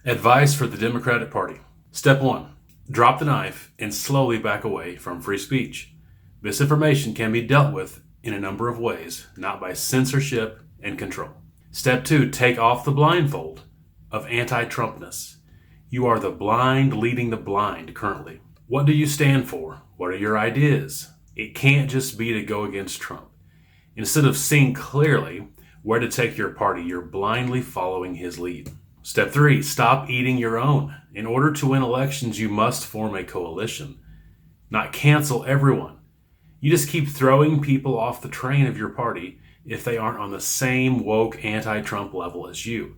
Advice for the Democratic Party. Step 1. Drop the knife and slowly back away from free speech. Misinformation can be dealt with in a number of ways, not by censorship and control. Step 2. Take off the blindfold of anti-Trumpness. You are the blind leading the blind currently. What do you stand for? What are your ideas? It can't just be to go against Trump. Instead of seeing clearly where to take your party, you're blindly following his lead. Step 3, stop eating your own. In order to win elections, you must form a coalition, not cancel everyone. You just keep throwing people off the train of your party if they aren't on the same woke anti-Trump level as you.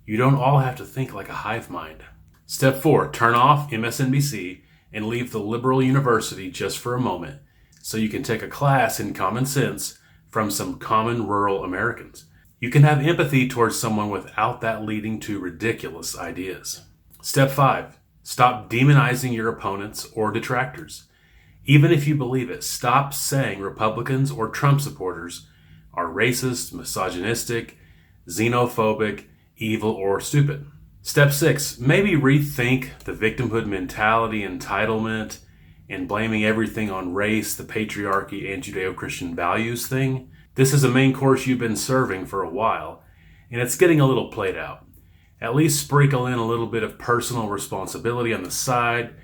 You don't all have to think like a hive mind. Step 4, turn off MSNBC and leave the liberal university just for a moment so you can take a class in common sense from some common rural Americans. You can have empathy towards someone without that leading to ridiculous ideas. Step 5, stop demonizing your opponents or detractors. Even if you believe it, stop saying Republicans or Trump supporters are racist, misogynistic, xenophobic, evil, or stupid. Step 6, maybe rethink the victimhood mentality, entitlement, and blaming everything on race, the patriarchy, and Judeo-Christian values thing. This is a main course you've been serving for a while, and it's getting a little played out. At least sprinkle in a little bit of personal responsibility on the side,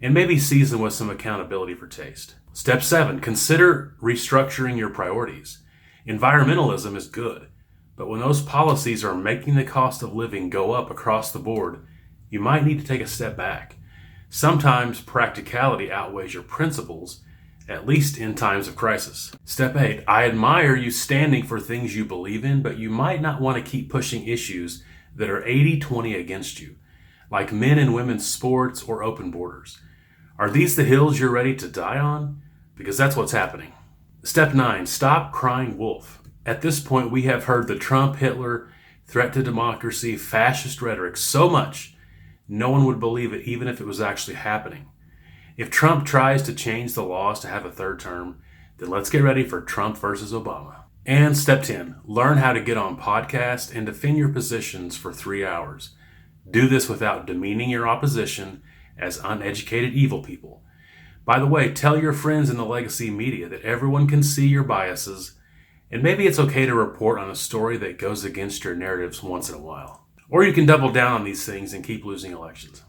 and maybe season with some accountability for taste. Step 7, consider restructuring your priorities. Environmentalism is good, but when those policies are making the cost of living go up across the board, you might need to take a step back. Sometimes practicality outweighs your principles, at least in times of crisis. Step 8, I admire you standing for things you believe in, but you might not want to keep pushing issues that are 80-20 against you, like men and women's sports or open borders. Are these the hills you're ready to die on? Because that's what's happening. Step 9, stop crying wolf. At this point, we have heard the Trump, Hitler, threat to democracy, fascist rhetoric so much, no one would believe it even if it was actually happening. If Trump tries to change the laws to have a third term, then let's get ready for Trump versus Obama. And step 10, learn how to get on podcast and defend your positions for 3 hours. Do this without demeaning your opposition as uneducated evil people. By the way, tell your friends in the legacy media that everyone can see your biases, and maybe it's okay to report on a story that goes against your narratives once in a while. Or you can double down on these things and keep losing elections.